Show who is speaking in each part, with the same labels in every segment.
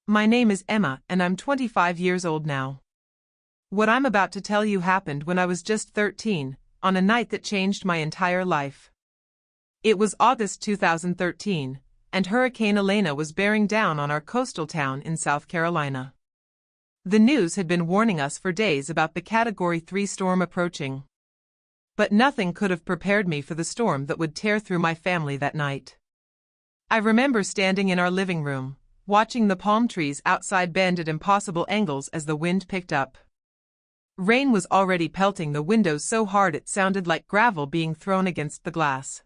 Speaker 1: My name is Emma and I'm 25 years old now. What I'm about to tell you happened when I was just 13, on a night that changed my entire life. It was August 2013, and Hurricane Elena was bearing down on our coastal town in South Carolina. The news had been warning us for days about the Category 3 storm approaching. But nothing could have prepared me for the storm that would tear through my family that night. I remember standing in our living room, watching the palm trees outside bend at impossible angles as the wind picked up. Rain was already pelting the windows so hard it sounded like gravel being thrown against the glass.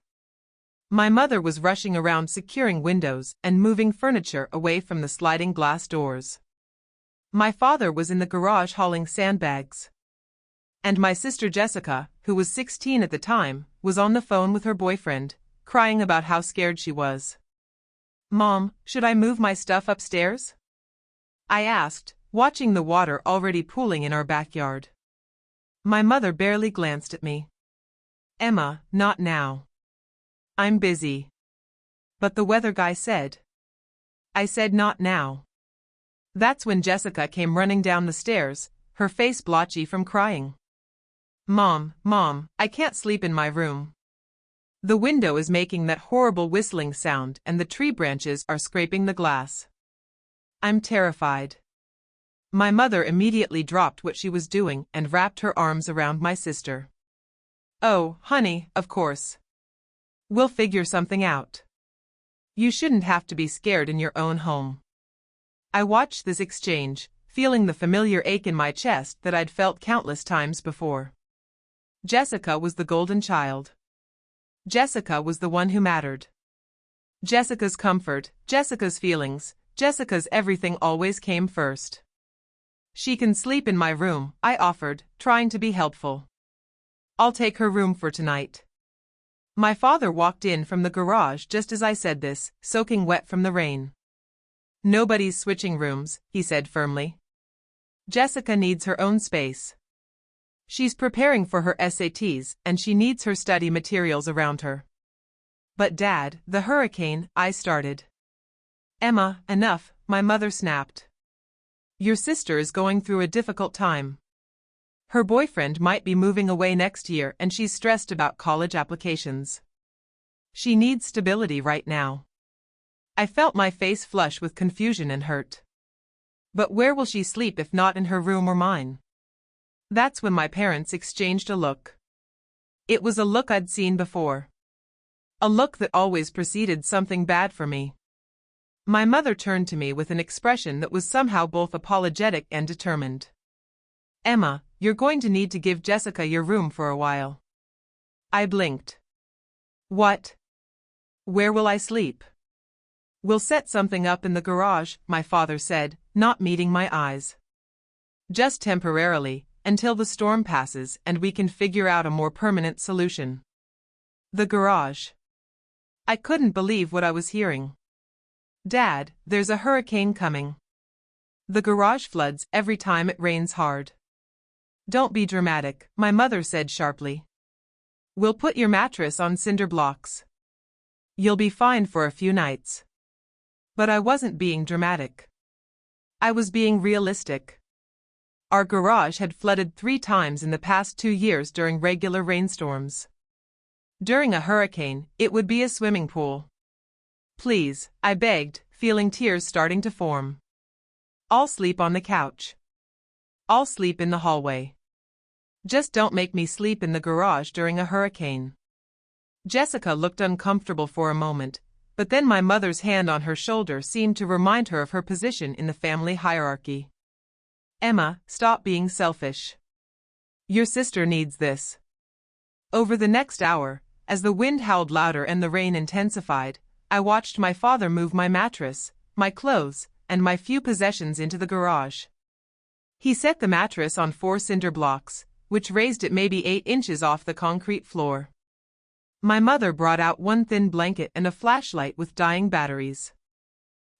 Speaker 1: My mother was rushing around securing windows and moving furniture away from the sliding glass doors. My father was in the garage hauling sandbags. And my sister Jessica, who was 16 at the time, was on the phone with her boyfriend, crying about how scared she was. "Mom, should I move my stuff upstairs?" I asked, watching the water already pooling in our backyard. My mother barely glanced at me. "Emma, not now. I'm busy." "But the weather guy said." I said not now. That's when Jessica came running down the stairs, her face blotchy from crying. Mom, I can't sleep in my room. The window is making that horrible whistling sound and the tree branches are scraping the glass. I'm terrified." My mother immediately dropped what she was doing and wrapped her arms around my sister. "Oh, honey, of course. We'll figure something out. You shouldn't have to be scared in your own home." I watched this exchange, feeling the familiar ache in my chest that I'd felt countless times before. Jessica was the golden child. Jessica was the one who mattered. Jessica's comfort, Jessica's feelings, Jessica's everything always came first. "She can sleep in my room," I offered, trying to be helpful. "I'll take her room for tonight." My father walked in from the garage just as I said this, soaking wet from the rain. "Nobody's switching rooms," he said firmly. "Jessica needs her own space. She's preparing for her SATs and she needs her study materials around her." "But Dad, the hurricane," I started. "Emma, enough," my mother snapped. "Your sister is going through a difficult time. Her boyfriend might be moving away next year and she's stressed about college applications. She needs stability right now." I felt my face flush with confusion and hurt. But where will she sleep if not in her room or mine? That's when my parents exchanged a look. It was a look I'd seen before. A look that always preceded something bad for me. My mother turned to me with an expression that was somehow both apologetic and determined. "Emma, you're going to need to give Jessica your room for a while." I blinked. "What? Where will I sleep?" "We'll set something up in the garage," my father said, not meeting my eyes. "Just temporarily, until the storm passes and we can figure out a more permanent solution." The garage. I couldn't believe what I was hearing. "Dad, there's a hurricane coming. The garage floods every time it rains hard." "Don't be dramatic," my mother said sharply. "We'll put your mattress on cinder blocks. You'll be fine for a few nights." But I wasn't being dramatic. I was being realistic. Our garage had flooded 3 times in the past 2 years during regular rainstorms. During a hurricane, it would be a swimming pool. "Please," I begged, feeling tears starting to form. "I'll sleep on the couch. I'll sleep in the hallway. Just don't make me sleep in the garage during a hurricane." Jessica looked uncomfortable for a moment, but then my mother's hand on her shoulder seemed to remind her of her position in the family hierarchy. "Emma, stop being selfish. Your sister needs this." Over the next hour, as the wind howled louder and the rain intensified, I watched my father move my mattress, my clothes, and my few possessions into the garage. He set the mattress on 4 cinder blocks, which raised it maybe 8 inches off the concrete floor. My mother brought out one thin blanket and a flashlight with dying batteries.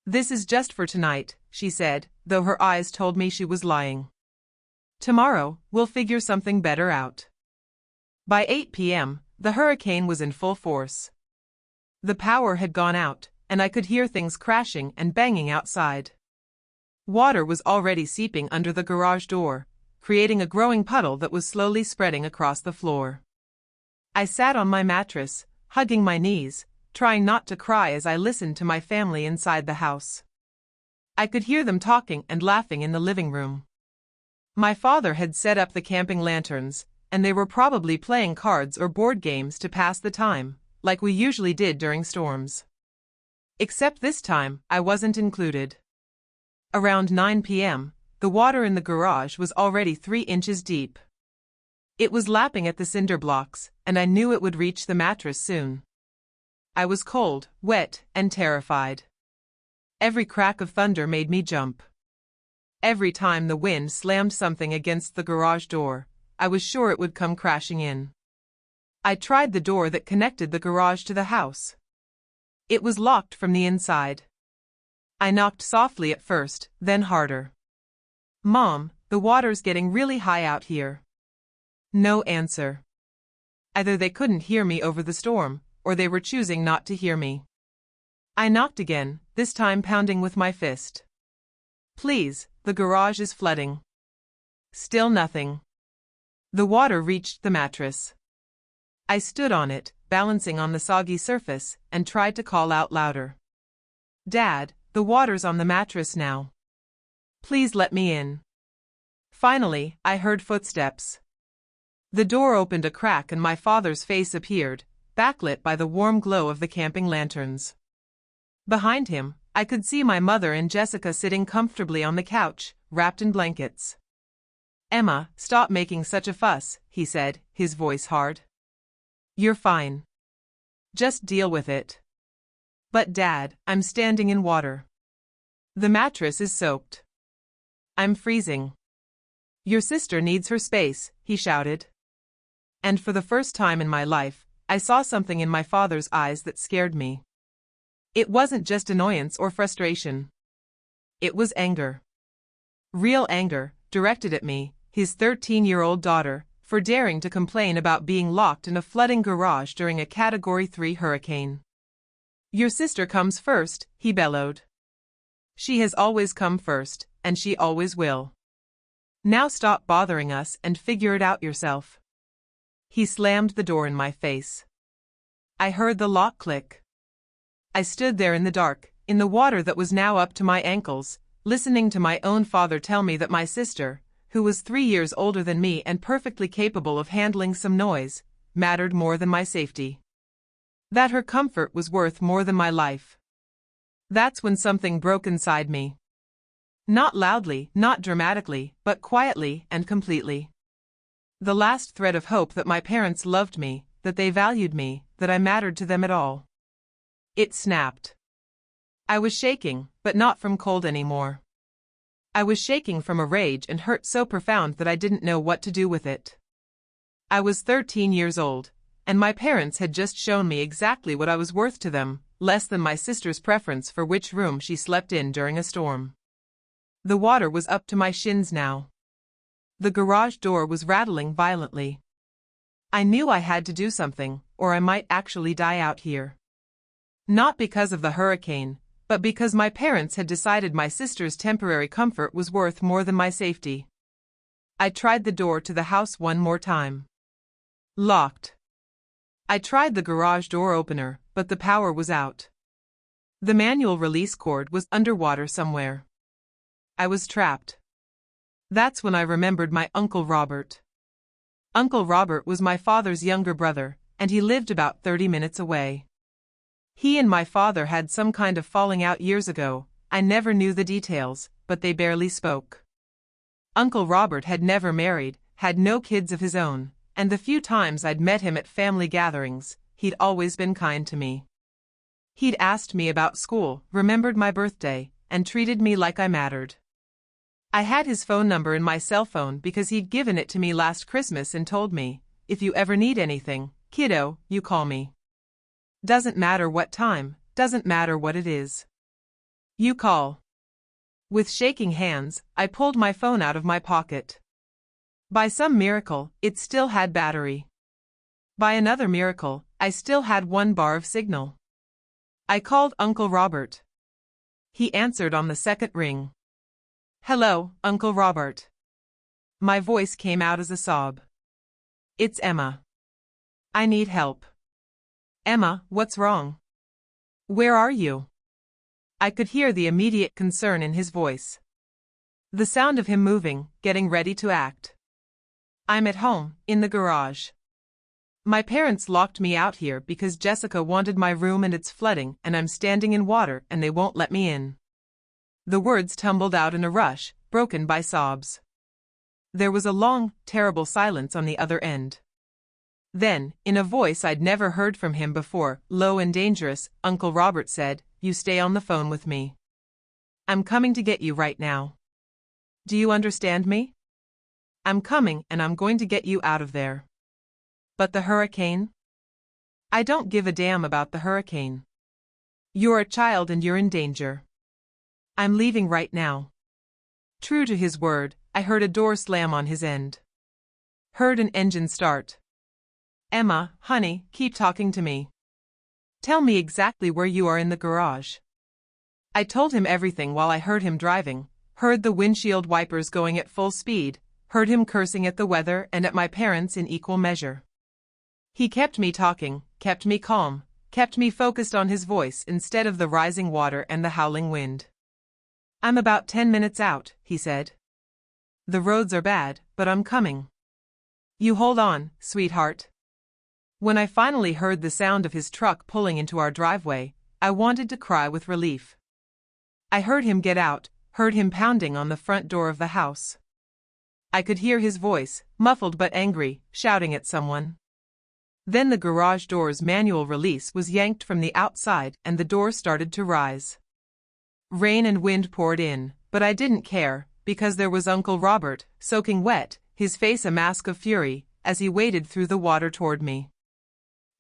Speaker 1: "This is just for tonight," she said, though her eyes told me she was lying. "Tomorrow, we'll figure something better out." By 8 p.m., the hurricane was in full force. The power had gone out, and I could hear things crashing and banging outside. Water was already seeping under the garage door, creating a growing puddle that was slowly spreading across the floor. I sat on my mattress, hugging my knees, trying not to cry as I listened to my family inside the house. I could hear them talking and laughing in the living room. My father had set up the camping lanterns, and they were probably playing cards or board games to pass the time, like we usually did during storms. Except this time, I wasn't included. Around 9 p.m., the water in the garage was already 3 inches deep. It was lapping at the cinder blocks, and I knew it would reach the mattress soon. I was cold, wet, and terrified. Every crack of thunder made me jump. Every time the wind slammed something against the garage door, I was sure it would come crashing in. I tried the door that connected the garage to the house. It was locked from the inside. I knocked softly at first, then harder. "Mom, the water's getting really high out here." No answer. Either they couldn't hear me over the storm, or they were choosing not to hear me. I knocked again, this time pounding with my fist. "Please, the garage is flooding." Still nothing. The water reached the mattress. I stood on it, balancing on the soggy surface, and tried to call out louder. "Dad, the water's on the mattress now. Please let me in." Finally, I heard footsteps. The door opened a crack and my father's face appeared, backlit by the warm glow of the camping lanterns. Behind him, I could see my mother and Jessica sitting comfortably on the couch, wrapped in blankets. "Emma, stop making such a fuss," he said, his voice hard. "You're fine. Just deal with it." "But Dad, I'm standing in water. The mattress is soaked. I'm freezing." "Your sister needs her space," he shouted. And for the first time in my life, I saw something in my father's eyes that scared me. It wasn't just annoyance or frustration. It was anger. Real anger, directed at me, his 13-year-old daughter, for daring to complain about being locked in a flooding garage during a Category 3 hurricane. "Your sister comes first," he bellowed. "She has always come first, and she always will. Now stop bothering us and figure it out yourself." He slammed the door in my face. I heard the lock click. I stood there in the dark, in the water that was now up to my ankles, listening to my own father tell me that my sister, who was 3 years older than me and perfectly capable of handling some noise, mattered more than my safety. That her comfort was worth more than my life. That's when something broke inside me. Not loudly, not dramatically, but quietly and completely. The last thread of hope that my parents loved me, that they valued me, that I mattered to them at all. It snapped. I was shaking, but not from cold anymore. I was shaking from a rage and hurt so profound that I didn't know what to do with it. I was 13 years old, and my parents had just shown me exactly what I was worth to them, less than my sister's preference for which room she slept in during a storm. The water was up to my shins now. The garage door was rattling violently. I knew I had to do something, or I might actually die out here. Not because of the hurricane, but because my parents had decided my sister's temporary comfort was worth more than my safety. I tried the door to the house one more time. Locked. I tried the garage door opener, but the power was out. The manual release cord was underwater somewhere. I was trapped. That's when I remembered my Uncle Robert. Uncle Robert was my father's younger brother, and he lived about 30 minutes away. He and my father had some kind of falling out years ago. I never knew the details, but they barely spoke. Uncle Robert had never married, had no kids of his own, and the few times I'd met him at family gatherings, he'd always been kind to me. He'd asked me about school, remembered my birthday, and treated me like I mattered. I had his phone number in my cell phone because he'd given it to me last Christmas and told me, "If you ever need anything, kiddo, you call me. Doesn't matter what time, doesn't matter what it is. You call." With shaking hands, I pulled my phone out of my pocket. By some miracle, it still had battery. By another miracle, I still had 1 bar of signal. I called Uncle Robert. He answered on the second ring. Hello, Uncle Robert. My voice came out as a sob. It's Emma. I need help. Emma, what's wrong? Where are you? I could hear the immediate concern in his voice. The sound of him moving, getting ready to act. I'm at home, in the garage. My parents locked me out here because Jessica wanted my room and it's flooding and I'm standing in water and they won't let me in. The words tumbled out in a rush, broken by sobs. There was a long, terrible silence on the other end. Then, in a voice I'd never heard from him before, low and dangerous, Uncle Robert said, "You stay on the phone with me. I'm coming to get you right now. Do you understand me? I'm coming and I'm going to get you out of there." But the hurricane? I don't give a damn about the hurricane. You're a child and you're in danger. I'm leaving right now. True to his word, I heard a door slam on his end. Heard an engine start. Emma, honey, keep talking to me. Tell me exactly where you are in the garage. I told him everything while I heard him driving, heard the windshield wipers going at full speed, heard him cursing at the weather and at my parents in equal measure. He kept me talking, kept me calm, kept me focused on his voice instead of the rising water and the howling wind. I'm about 10 minutes out, he said. The roads are bad, but I'm coming. You hold on, sweetheart. When I finally heard the sound of his truck pulling into our driveway, I wanted to cry with relief. I heard him get out, heard him pounding on the front door of the house. I could hear his voice, muffled but angry, shouting at someone. Then the garage door's manual release was yanked from the outside and the door started to rise. Rain and wind poured in, but I didn't care, because there was Uncle Robert, soaking wet, his face a mask of fury, as he waded through the water toward me.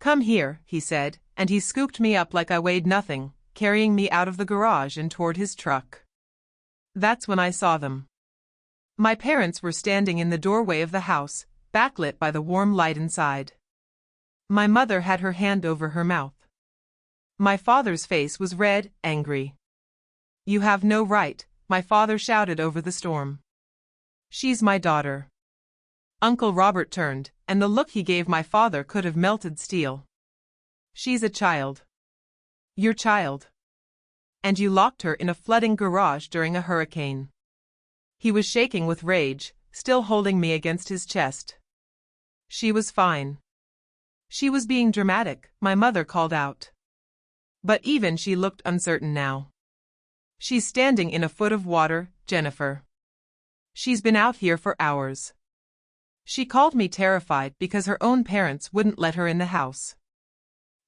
Speaker 1: Come here, he said, and he scooped me up like I weighed nothing, carrying me out of the garage and toward his truck. That's when I saw them. My parents were standing in the doorway of the house, backlit by the warm light inside. My mother had her hand over her mouth. My father's face was red, angry. You have no right, my father shouted over the storm. She's my daughter. Uncle Robert turned, and the look he gave my father could have melted steel. She's a child. Your child. And you locked her in a flooding garage during a hurricane. He was shaking with rage, still holding me against his chest. She was fine. She was being dramatic, my mother called out. But even she looked uncertain now. She's standing in a foot of water, Jennifer. She's been out here for hours. She called me terrified because her own parents wouldn't let her in the house.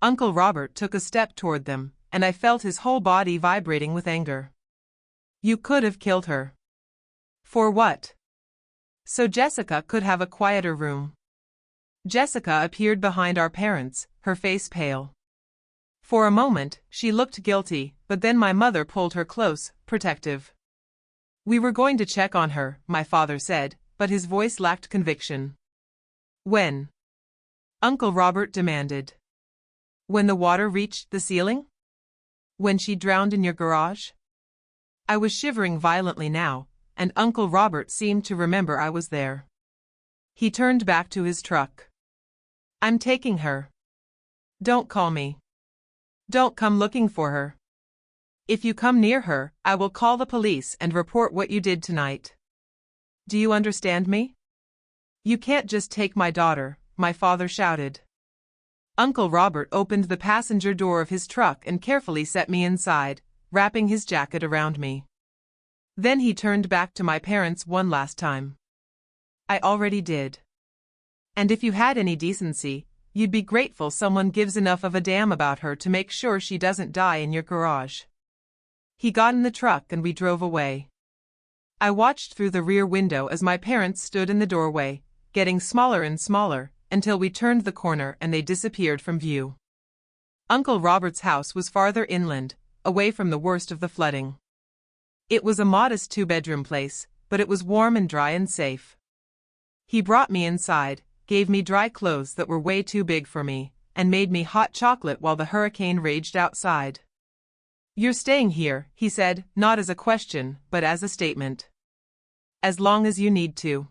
Speaker 1: Uncle Robert took a step toward them, and I felt his whole body vibrating with anger. You could have killed her. For what? So Jessica could have a quieter room. Jessica appeared behind our parents, her face pale. For a moment, she looked guilty, but then my mother pulled her close, protective. We were going to check on her, my father said, but his voice lacked conviction. When? Uncle Robert demanded. When the water reached the ceiling? When she drowned in your garage? I was shivering violently now, and Uncle Robert seemed to remember I was there. He turned back to his truck. I'm taking her. Don't call me. Don't come looking for her. If you come near her, I will call the police and report what you did tonight. Do you understand me? You can't just take my daughter, my father shouted. Uncle Robert opened the passenger door of his truck and carefully set me inside, wrapping his jacket around me. Then he turned back to my parents one last time. I already did. And if you had any decency, you'd be grateful someone gives enough of a damn about her to make sure she doesn't die in your garage. He got in the truck and we drove away. I watched through the rear window as my parents stood in the doorway, getting smaller and smaller, until we turned the corner and they disappeared from view. Uncle Robert's house was farther inland, away from the worst of the flooding. It was a modest 2-bedroom place, but it was warm and dry and safe. He brought me inside, gave me dry clothes that were way too big for me, and made me hot chocolate while the hurricane raged outside. You're staying here, he said, not as a question, but as a statement. As long as you need to.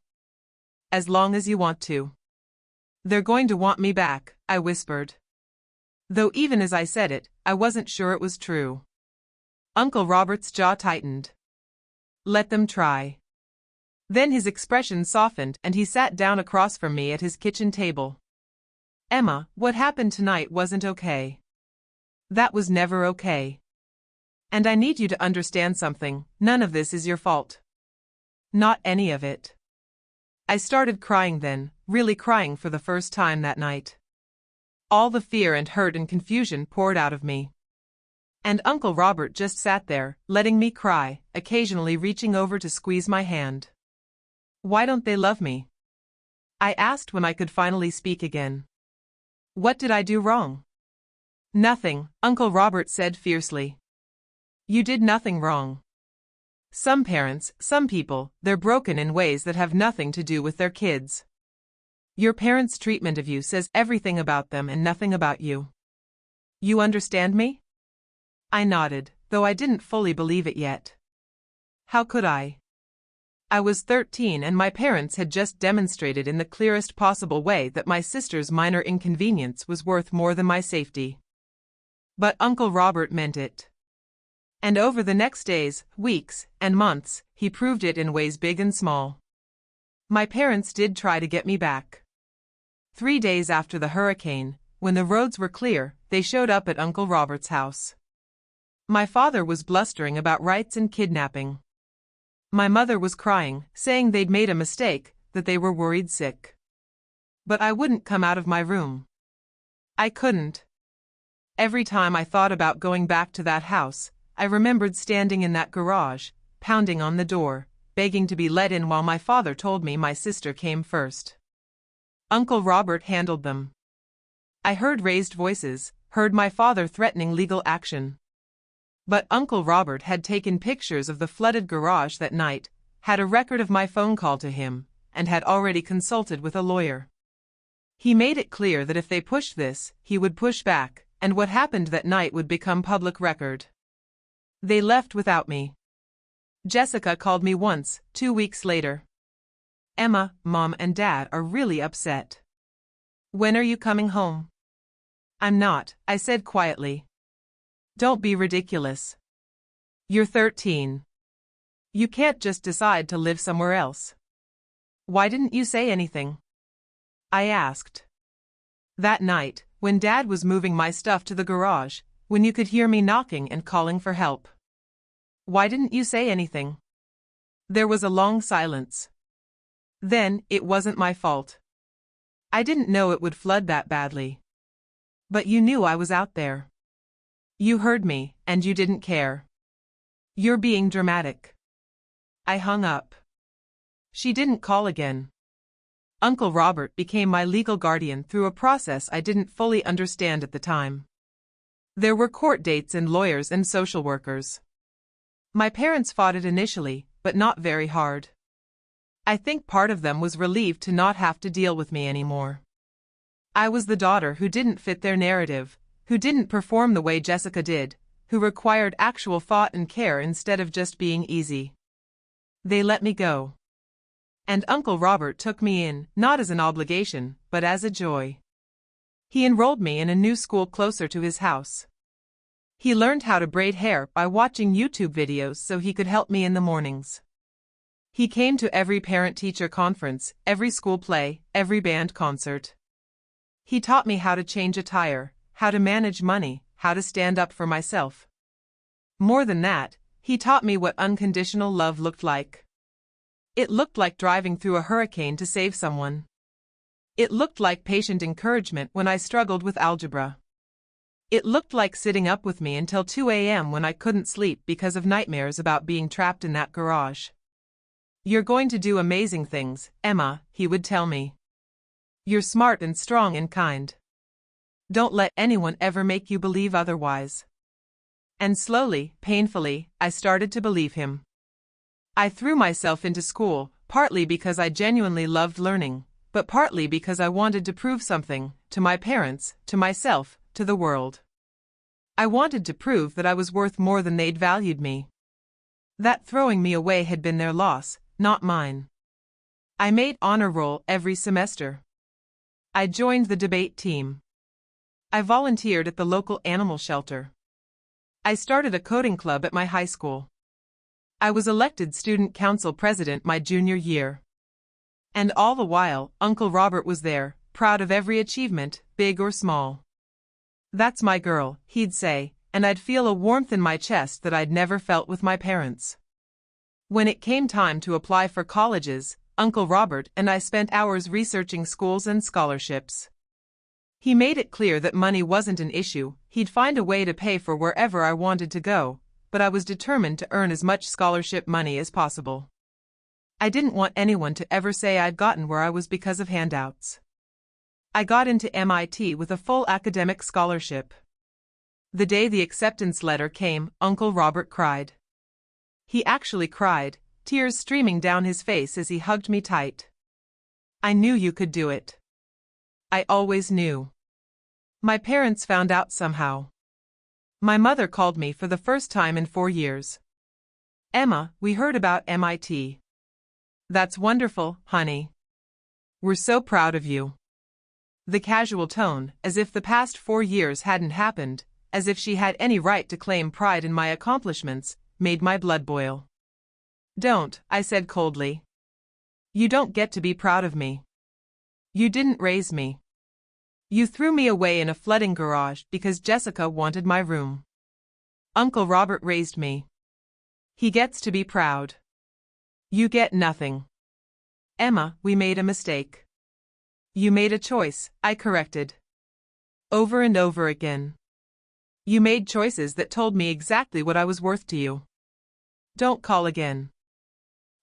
Speaker 1: As long as you want to. They're going to want me back, I whispered. Though even as I said it, I wasn't sure it was true. Uncle Robert's jaw tightened. Let them try. Then his expression softened and he sat down across from me at his kitchen table. Emma, what happened tonight wasn't okay. That was never okay. And I need you to understand something, none of this is your fault. Not any of it. I started crying then, really crying for the first time that night. All the fear and hurt and confusion poured out of me. And Uncle Robert just sat there, letting me cry, occasionally reaching over to squeeze my hand. Why don't they love me? I asked when I could finally speak again. What did I do wrong? Nothing, Uncle Robert said fiercely. You did nothing wrong. Some parents, some people, they're broken in ways that have nothing to do with their kids. Your parents' treatment of you says everything about them and nothing about you. You understand me? I nodded, though I didn't fully believe it yet. How could I? I was 13 and my parents had just demonstrated in the clearest possible way that my sister's minor inconvenience was worth more than my safety. But Uncle Robert meant it. And over the next days, weeks, and months, he proved it in ways big and small. My parents did try to get me back. 3 days after the hurricane, when the roads were clear, they showed up at Uncle Robert's house. My father was blustering about rights and kidnapping. My mother was crying, saying they'd made a mistake, that they were worried sick. But I wouldn't come out of my room. I couldn't. Every time I thought about going back to that house, I remembered standing in that garage, pounding on the door, begging to be let in while my father told me my sister came first. Uncle Robert handled them. I heard raised voices, heard my father threatening legal action. But Uncle Robert had taken pictures of the flooded garage that night, had a record of my phone call to him, and had already consulted with a lawyer. He made it clear that if they pushed this, he would push back, and what happened that night would become public record. They left without me. Jessica called me once, 2 weeks later. Emma, Mom and Dad are really upset. When are you coming home? I'm not, I said quietly. Don't be ridiculous. You're 13. You can't just decide to live somewhere else. Why didn't you say anything? I asked. That night, when Dad was moving my stuff to the garage, when you could hear me knocking and calling for help. Why didn't you say anything? There was a long silence. Then, it wasn't my fault. I didn't know it would flood that badly. But you knew I was out there. You heard me, and you didn't care. You're being dramatic. I hung up. She didn't call again. Uncle Robert became my legal guardian through a process I didn't fully understand at the time. There were court dates and lawyers and social workers. My parents fought it initially, but not very hard. I think part of them was relieved to not have to deal with me anymore. I was the daughter who didn't fit their narrative, who didn't perform the way Jessica did, who required actual thought and care instead of just being easy. They let me go. And Uncle Robert took me in, not as an obligation, but as a joy. He enrolled me in a new school closer to his house. He learned how to braid hair by watching YouTube videos so he could help me in the mornings. He came to every parent-teacher conference, every school play, every band concert. He taught me how to change a tire, how to manage money, how to stand up for myself. More than that, he taught me what unconditional love looked like. It looked like driving through a hurricane to save someone. It looked like patient encouragement when I struggled with algebra. It looked like sitting up with me until 2 a.m. when I couldn't sleep because of nightmares about being trapped in that garage. You're going to do amazing things, Emma, he would tell me. You're smart and strong and kind. Don't let anyone ever make you believe otherwise. And slowly, painfully, I started to believe him. I threw myself into school, partly because I genuinely loved learning, but partly because I wanted to prove something, to my parents, to myself, to the world. I wanted to prove that I was worth more than they'd valued me. That throwing me away had been their loss, not mine. I made honor roll every semester. I joined the debate team. I volunteered at the local animal shelter. I started a coding club at my high school. I was elected student council president my junior year. And all the while, Uncle Robert was there, proud of every achievement, big or small. "That's my girl," he'd say, and I'd feel a warmth in my chest that I'd never felt with my parents. When it came time to apply for colleges, Uncle Robert and I spent hours researching schools and scholarships. He made it clear that money wasn't an issue, he'd find a way to pay for wherever I wanted to go, but I was determined to earn as much scholarship money as possible. I didn't want anyone to ever say I'd gotten where I was because of handouts. I got into MIT with a full academic scholarship. The day the acceptance letter came, Uncle Robert cried. He actually cried, tears streaming down his face as he hugged me tight. "I knew you could do it. I always knew." My parents found out somehow. My mother called me for the first time in 4 years. "Emma, we heard about MIT. That's wonderful, honey. We're so proud of you." The casual tone, as if the past 4 years hadn't happened, as if she had any right to claim pride in my accomplishments, made my blood boil. "Don't," I said coldly. "You don't get to be proud of me. You didn't raise me. You threw me away in a flooding garage because Jessica wanted my room. Uncle Robert raised me. He gets to be proud. You get nothing." "Emma, we made a mistake." "You made a choice," I corrected. Over and over again. "You made choices that told me exactly what I was worth to you. Don't call again."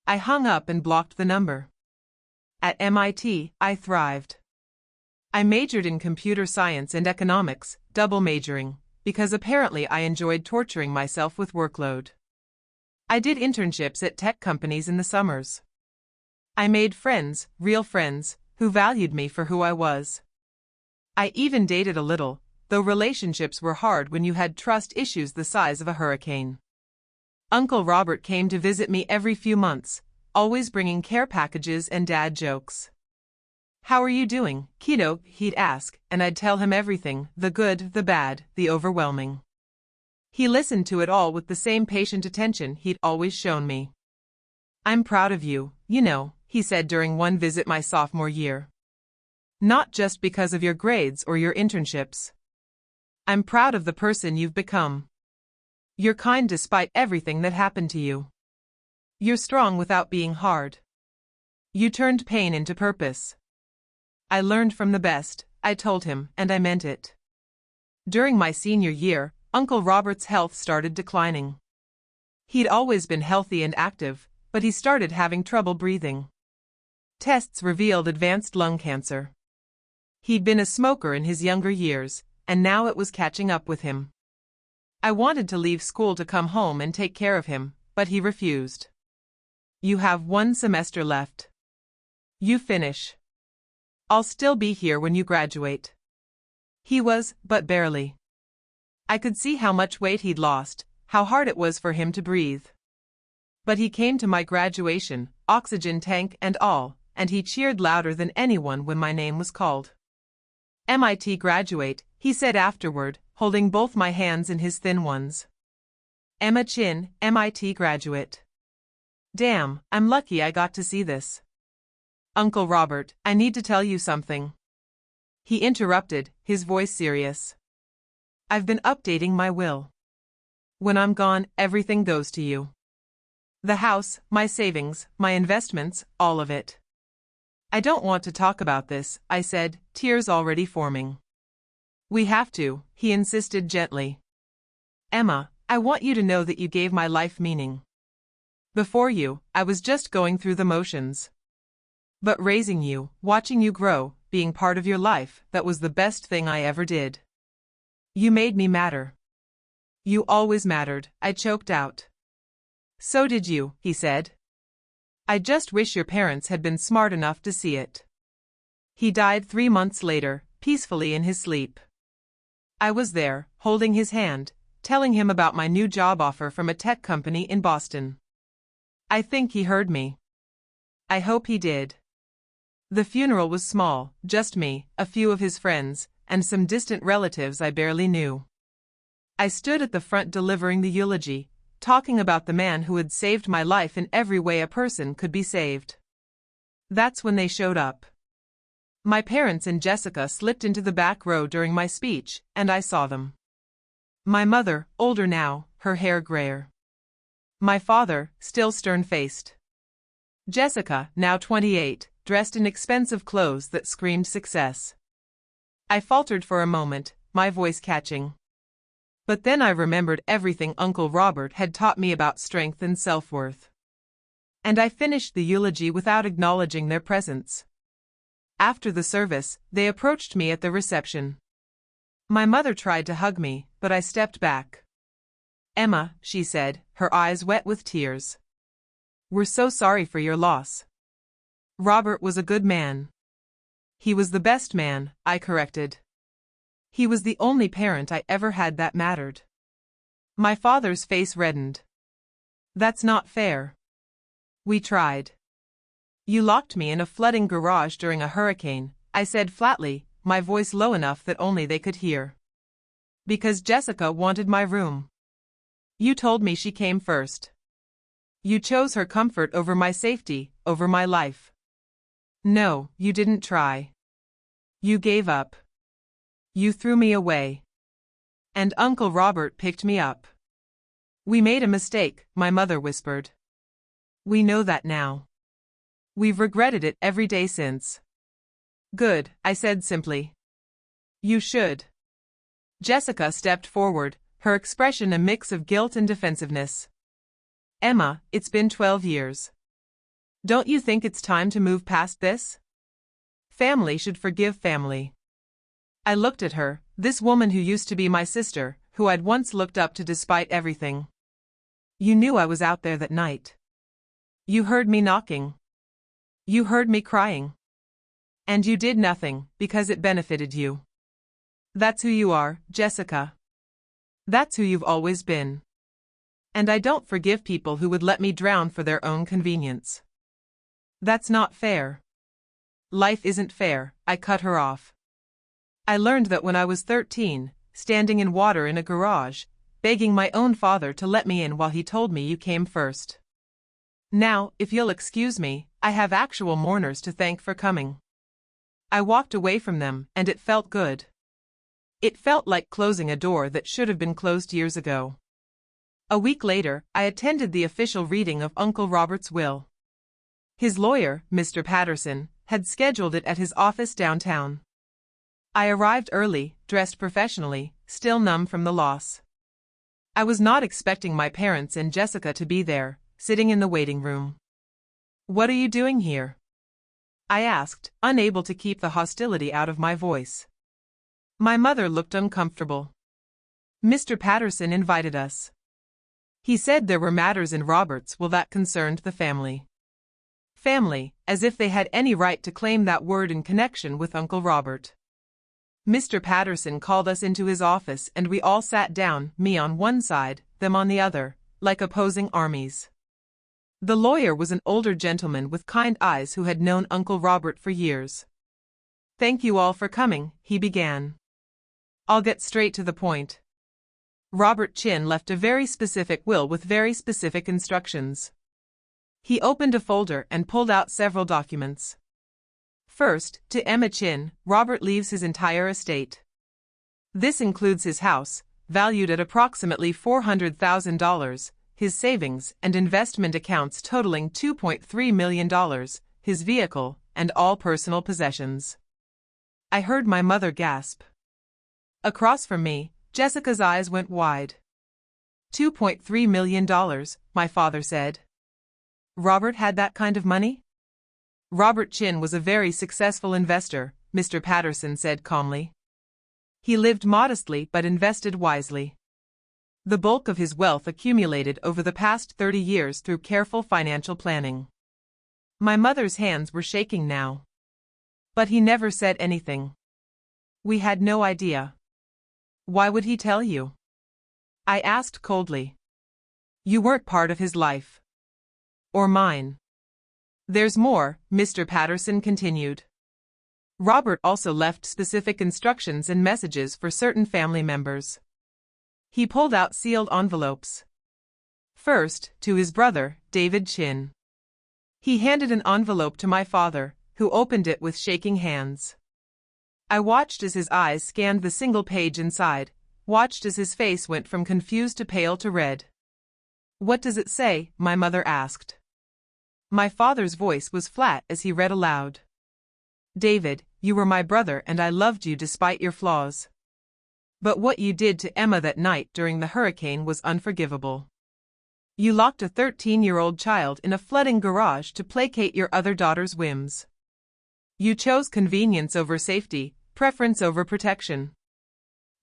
Speaker 1: I hung up and blocked the number. At MIT, I thrived. I majored in computer science and economics, double majoring, because apparently I enjoyed torturing myself with workload. I did internships at tech companies in the summers. I made friends, real friends, who valued me for who I was. I even dated a little, though relationships were hard when you had trust issues the size of a hurricane. Uncle Robert came to visit me every few months, always bringing care packages and dad jokes. "How are you doing, kiddo?" he'd ask, and I'd tell him everything, the good, the bad, the overwhelming. He listened to it all with the same patient attention he'd always shown me. "I'm proud of you, you know," he said during one visit my sophomore year. "Not just because of your grades or your internships. I'm proud of the person you've become. You're kind despite everything that happened to you. You're strong without being hard. You turned pain into purpose." I learned from the best, I told him, and I meant it. During my senior year, Uncle Robert's health started declining. He'd always been healthy and active, but he started having trouble breathing. Tests revealed advanced lung cancer. He'd been a smoker in his younger years, and now it was catching up with him. I wanted to leave school to come home and take care of him, but he refused. "You have 1 semester left. You finish. I'll still be here when you graduate." He was, but barely. I could see how much weight he'd lost, how hard it was for him to breathe. But he came to my graduation, oxygen tank and all, and he cheered louder than anyone when my name was called. "MIT graduate," he said afterward, holding both my hands in his thin ones. "Emma Chin, MIT graduate. Damn, I'm lucky I got to see this." "Uncle Robert, I need to tell you something." He interrupted, his voice serious. "I've been updating my will. When I'm gone, everything goes to you. The house, my savings, my investments, all of it." "I don't want to talk about this," I said, tears already forming. "We have to," he insisted gently. "Emma, I want you to know that you gave my life meaning. Before you, I was just going through the motions. But raising you, watching you grow, being part of your life, that was the best thing I ever did. You made me matter. You always mattered," I choked out. "So did you," he said. "I just wish your parents had been smart enough to see it." He died 3 months later, peacefully in his sleep. I was there, holding his hand, telling him about my new job offer from a tech company in Boston. I think he heard me. I hope he did. The funeral was small, just me, a few of his friends, and some distant relatives I barely knew. I stood at the front delivering the eulogy, talking about the man who had saved my life in every way a person could be saved. That's when they showed up. My parents and Jessica slipped into the back row during my speech, and I saw them. My mother, older now, her hair grayer. My father, still stern-faced. Jessica, now 28, dressed in expensive clothes that screamed success. I faltered for a moment, my voice catching. But then I remembered everything Uncle Robert had taught me about strength and self-worth. And I finished the eulogy without acknowledging their presence. After the service, they approached me at the reception. My mother tried to hug me, but I stepped back. "Emma," she said, her eyes wet with tears. "We're so sorry for your loss." Robert was a good man. He was the best man, I corrected. He was the only parent I ever had that mattered. My father's face reddened. "That's not fair." "We tried." "You locked me in a flooding garage during a hurricane," I said flatly, my voice low enough that only they could hear. "Because Jessica wanted my room. You told me she came first. You chose her comfort over my safety, over my life. No, you didn't try. You gave up. You threw me away. And Uncle Robert picked me up." "We made a mistake," my mother whispered. "We know that now. We've regretted it every day since." "Good," I said simply. "You should." Jessica stepped forward, her expression a mix of guilt and defensiveness. "Emma, it's been 12 years. Don't you think it's time to move past this? Family should forgive family." I looked at her, this woman who used to be my sister, who I'd once looked up to despite everything. "You knew I was out there that night. You heard me knocking. You heard me crying. And you did nothing, because it benefited you. That's who you are, Jessica. That's who you've always been. And I don't forgive people who would let me drown for their own convenience. That's not fair. Life isn't fair," I cut her off. "I learned that when I was 13, standing in water in a garage, begging my own father to let me in while he told me you came first. Now, if you'll excuse me, I have actual mourners to thank for coming." I walked away from them, and it felt good. It felt like closing a door that should have been closed years ago. A week later, I attended the official reading of Uncle Robert's will. His lawyer, Mr. Patterson, had scheduled it at his office downtown. I arrived early, dressed professionally, still numb from the loss. I was not expecting my parents and Jessica to be there, sitting in the waiting room. "What are you doing here?" I asked, unable to keep the hostility out of my voice. My mother looked uncomfortable. "Mr. Patterson invited us. He said there were matters in Robert's will that concerned the family." Family, as if they had any right to claim that word in connection with Uncle Robert. Mr. Patterson called us into his office and we all sat down, me on one side, them on the other, like opposing armies. The lawyer was an older gentleman with kind eyes who had known Uncle Robert for years. "Thank you all for coming," he began. "I'll get straight to the point. Robert Chin left a very specific will with very specific instructions." He opened a folder and pulled out several documents. "First, to Emma Chin, Robert leaves his entire estate. This includes his house, valued at approximately $400,000, his savings and investment accounts totaling $2.3 million, his vehicle, and all personal possessions." I heard my mother gasp. Across from me, Jessica's eyes went wide. $2.3 million, my father said. Robert had that kind of money? "Robert Chin was a very successful investor," Mr. Patterson said calmly. "He lived modestly but invested wisely. The bulk of his wealth accumulated over the past 30 years through careful financial planning." My mother's hands were shaking now. "But he never said anything. We had no idea." "Why would he tell you?" I asked coldly. "You weren't part of his life. Or mine." There's more, Mr. Patterson continued. Robert also left specific instructions and messages for certain family members. He pulled out sealed envelopes. First, to his brother, David Chin. He handed an envelope to my father, who opened it with shaking hands. I watched as his eyes scanned the single page inside, watched as his face went from confused to pale to red. "What does it say?" my mother asked. My father's voice was flat as he read aloud. "David, you were my brother and I loved you despite your flaws. But what you did to Emma that night during the hurricane was unforgivable. You locked a 13-year-old child in a flooding garage to placate your other daughter's whims. You chose convenience over safety, preference over protection.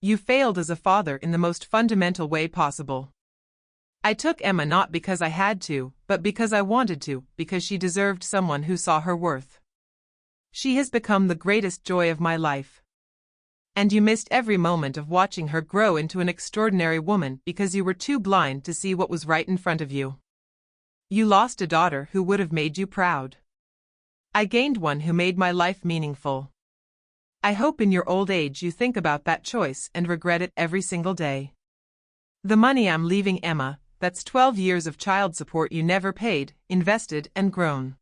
Speaker 1: You failed as a father in the most fundamental way possible. I took Emma not because I had to, but because I wanted to, because she deserved someone who saw her worth. She has become the greatest joy of my life. And you missed every moment of watching her grow into an extraordinary woman because you were too blind to see what was right in front of you. You lost a daughter who would have made you proud. I gained one who made my life meaningful. I hope in your old age you think about that choice and regret it every single day. The money I'm leaving Emma, that's 12 years of child support you never paid, invested and grown.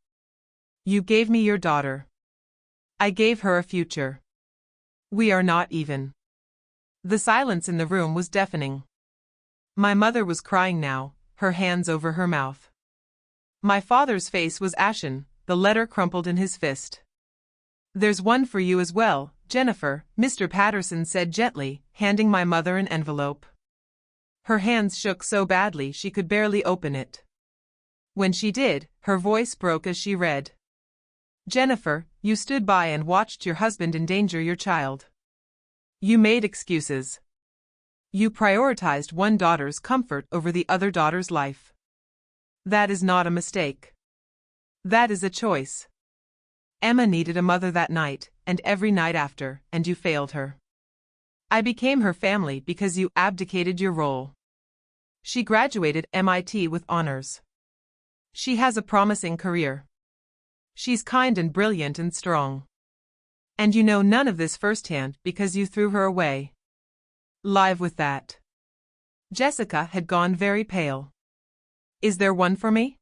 Speaker 1: You gave me your daughter. I gave her a future. We are not even." The silence in the room was deafening. My mother was crying now, her hands over her mouth. My father's face was ashen, the letter crumpled in his fist. "There's one for you as well, Jennifer," Mr. Patterson said gently, handing my mother an envelope. Her hands shook so badly she could barely open it. When she did, her voice broke as she read. "Jennifer, you stood by and watched your husband endanger your child. You made excuses. You prioritized one daughter's comfort over the other daughter's life. That is not a mistake. That is a choice. Emma needed a mother that night, and every night after, and you failed her. I became her family because you abdicated your role. She graduated MIT with honors. She has a promising career. She's kind and brilliant and strong. And you know none of this firsthand because you threw her away. Live with that." Jessica had gone very pale. "Is there one for me?"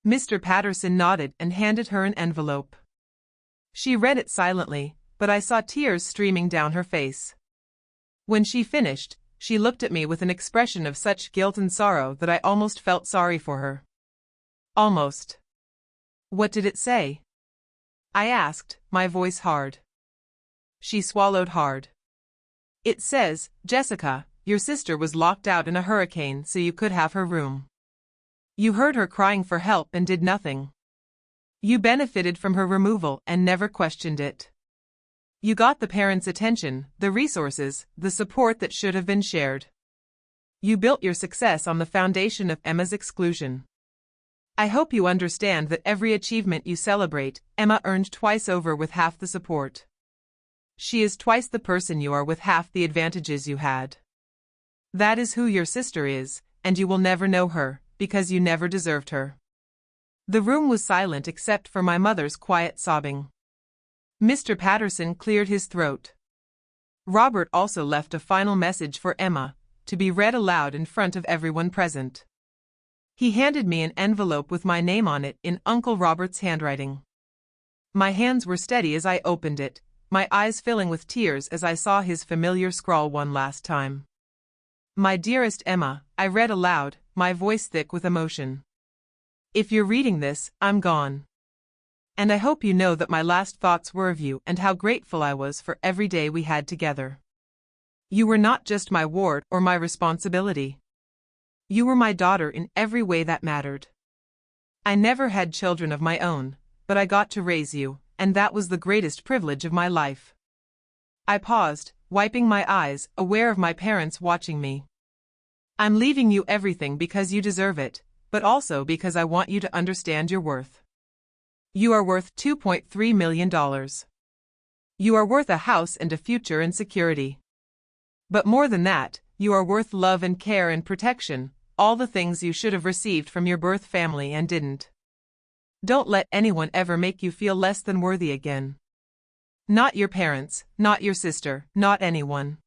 Speaker 1: Mr. Patterson nodded and handed her an envelope. She read it silently, but I saw tears streaming down her face. When she finished, she looked at me with an expression of such guilt and sorrow that I almost felt sorry for her. Almost. "What did it say?" I asked, my voice hard. She swallowed hard. "It says, Jessica, your sister was locked out in a hurricane so you could have her room. You heard her crying for help and did nothing. You benefited from her removal and never questioned it. You got the parents' attention, the resources, the support that should have been shared. You built your success on the foundation of Emma's exclusion. I hope you understand that every achievement you celebrate, Emma earned twice over with half the support. She is twice the person you are with half the advantages you had. That is who your sister is, and you will never know her, because you never deserved her." The room was silent except for my mother's quiet sobbing. Mr. Patterson cleared his throat. Robert also left a final message for Emma, to be read aloud in front of everyone present. He handed me an envelope with my name on it in Uncle Robert's handwriting. My hands were steady as I opened it, my eyes filling with tears as I saw his familiar scrawl one last time. "My dearest Emma," I read aloud, my voice thick with emotion. "If you're reading this, I'm gone. And I hope you know that my last thoughts were of you and how grateful I was for every day we had together. You were not just my ward or my responsibility. You were my daughter in every way that mattered. I never had children of my own, but I got to raise you, and that was the greatest privilege of my life." I paused, wiping my eyes, aware of my parents watching me. "I'm leaving you everything because you deserve it, but also because I want you to understand your worth. You are worth $2.3 million. You are worth a house and a future and security. But more than that, you are worth love and care and protection, all the things you should have received from your birth family and didn't. Don't let anyone ever make you feel less than worthy again. Not your parents, not your sister, not anyone.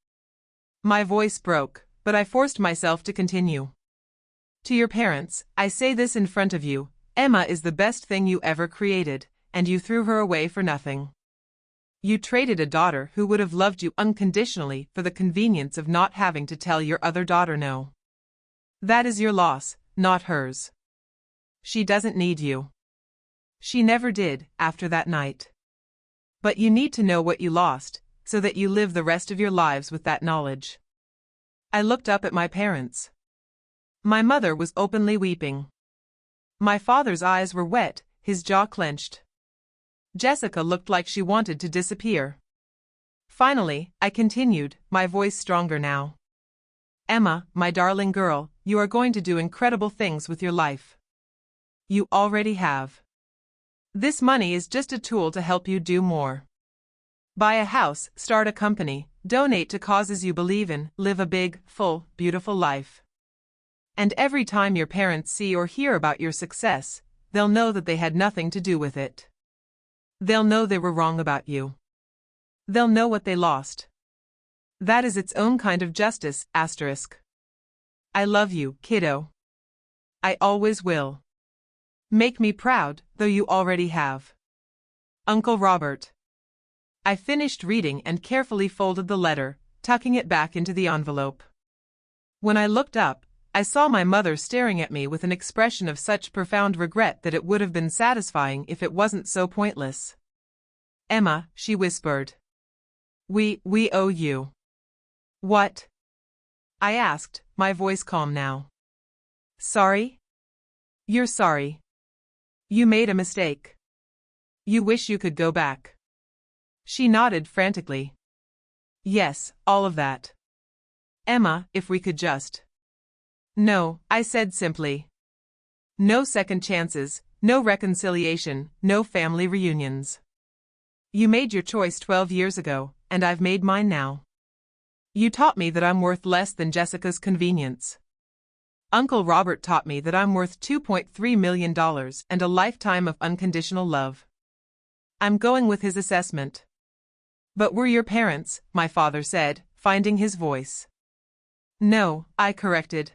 Speaker 1: My voice broke, but I forced myself to continue. To your parents, I say this in front of you, Emma is the best thing you ever created, and you threw her away for nothing. You traded a daughter who would have loved you unconditionally for the convenience of not having to tell your other daughter no. That is your loss, not hers. She doesn't need you. She never did, after that night. But you need to know what you lost, so that you live the rest of your lives with that knowledge. I looked up at my parents. My mother was openly weeping. My father's eyes were wet, his jaw clenched. Jessica looked like she wanted to disappear. Finally, I continued, my voice stronger now. Emma, my darling girl, you are going to do incredible things with your life. You already have. This money is just a tool to help you do more. Buy a house, start a company, donate to causes you believe in, live a big, full, beautiful life. And every time your parents see or hear about your success, they'll know that they had nothing to do with it. They'll know they were wrong about you. They'll know what they lost. That is its own kind of justice, asterisk. I love you, kiddo. I always will. Make me proud, though you already have. Uncle Robert. I finished reading and carefully folded the letter, tucking it back into the envelope. When I looked up, I saw my mother staring at me with an expression of such profound regret that it would have been satisfying if it wasn't so pointless. Emma, she whispered. We owe you. What? I asked, my voice calm now. Sorry? You're sorry. You made a mistake. You wish you could go back. She nodded frantically. Yes, all of that. Emma, if we could just. No, I said simply. No second chances, no reconciliation, no family reunions. You made your choice 12 years ago, and I've made mine now. You taught me that I'm worth less than Jessica's convenience. Uncle Robert taught me that I'm worth $2.3 million and a lifetime of unconditional love. I'm going with his assessment. But we're your parents, my father said, finding his voice. No, I corrected.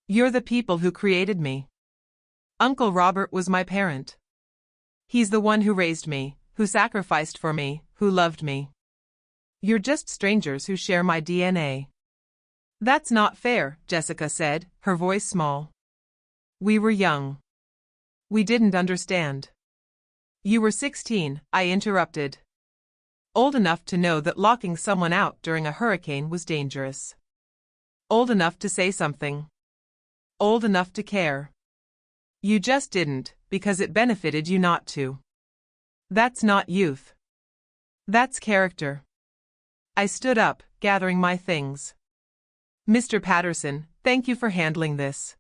Speaker 1: You're the people who created me. Uncle Robert was my parent. He's the one who raised me, who sacrificed for me, who loved me. You're just strangers who share my DNA. That's not fair, Jessica said, her voice small. We were young. We didn't understand. You were 16, I interrupted. Old enough to know that locking someone out during a hurricane was dangerous. Old enough to say something. Old enough to care. You just didn't, because it benefited you not to. That's not youth. That's character. I stood up, gathering my things. Mr. Patterson, thank you for handling this.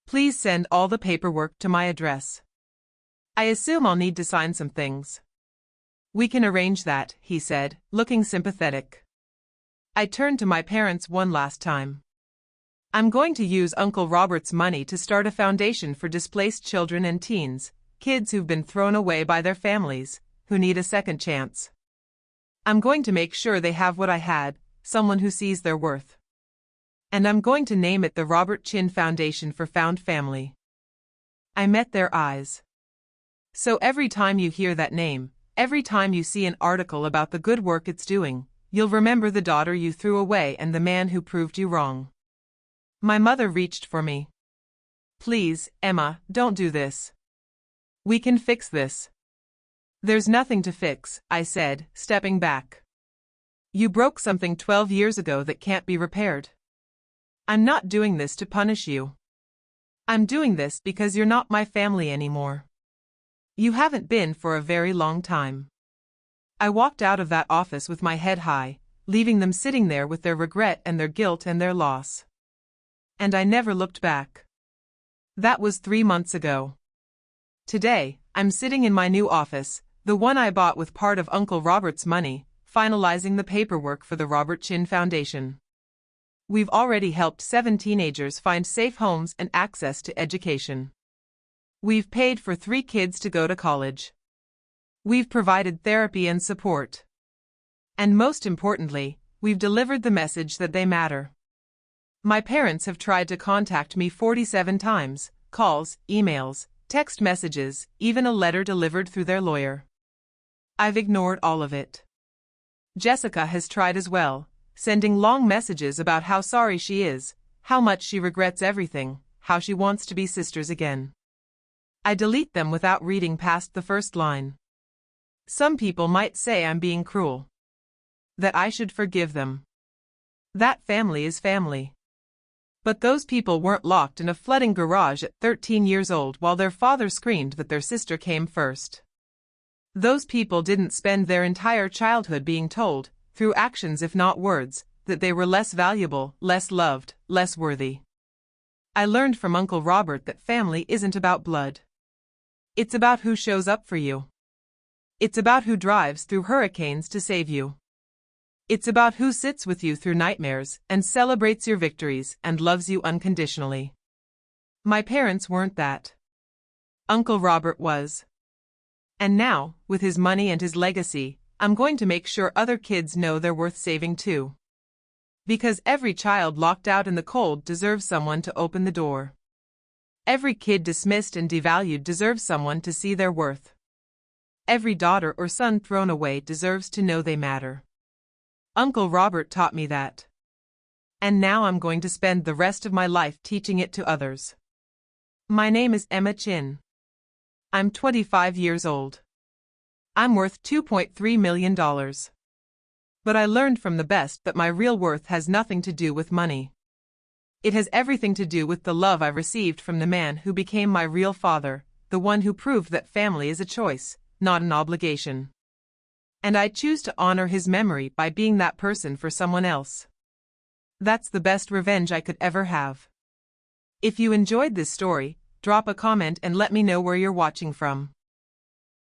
Speaker 1: Please send all the paperwork to my address. I assume I'll need to sign some things. We can arrange that, he said, looking sympathetic. I turned to my parents one last time. I'm going to use Uncle Robert's money to start a foundation for displaced children and teens, kids who've been thrown away by their families, who need a second chance. I'm going to make sure they have what I had, someone who sees their worth. And I'm going to name it the Robert Chin Foundation for Found Family. I met their eyes. So every time you hear that name, every time you see an article about the good work it's doing, you'll remember the daughter you threw away and the man who proved you wrong. My mother reached for me. Please, Emma, don't do this. We can fix this. There's nothing to fix, I said, stepping back. You broke something 12 years ago that can't be repaired. I'm not doing this to punish you. I'm doing this because you're not my family anymore. You haven't been for a very long time. I walked out of that office with my head high, leaving them sitting there with their regret and their guilt and their loss. And I never looked back. That was 3 months ago. Today, I'm sitting in my new office, the one I bought with part of Uncle Robert's money, finalizing the paperwork for the Robert Chin Foundation. We've already helped 7 teenagers find safe homes and access to education. We've paid for 3 kids to go to college. We've provided therapy and support. And most importantly, we've delivered the message that they matter. My parents have tried to contact me 47 times, calls, emails, text messages, even a letter delivered through their lawyer. I've ignored all of it. Jessica has tried as well, sending long messages about how sorry she is, how much she regrets everything, how she wants to be sisters again. I delete them without reading past the first line. Some people might say I'm being cruel. That I should forgive them. That family is family. But those people weren't locked in a flooding garage at 13 years old while their father screamed that their sister came first. Those people didn't spend their entire childhood being told, through actions if not words, that they were less valuable, less loved, less worthy. I learned from Uncle Robert that family isn't about blood. It's about who shows up for you. It's about who drives through hurricanes to save you. It's about who sits with you through nightmares and celebrates your victories and loves you unconditionally. My parents weren't that. Uncle Robert was. And now, with his money and his legacy, I'm going to make sure other kids know they're worth saving too. Because every child locked out in the cold deserves someone to open the door. Every kid dismissed and devalued deserves someone to see their worth. Every daughter or son thrown away deserves to know they matter. Uncle Robert taught me that. And now I'm going to spend the rest of my life teaching it to others. My name is Emma Chin. I'm 25 years old. I'm worth $2.3 million. But I learned from the best that my real worth has nothing to do with money. It has everything to do with the love I received from the man who became my real father, the one who proved that family is a choice, not an obligation. And I choose to honor his memory by being that person for someone else. That's the best revenge I could ever have. If you enjoyed this story, drop a comment and let me know where you're watching from.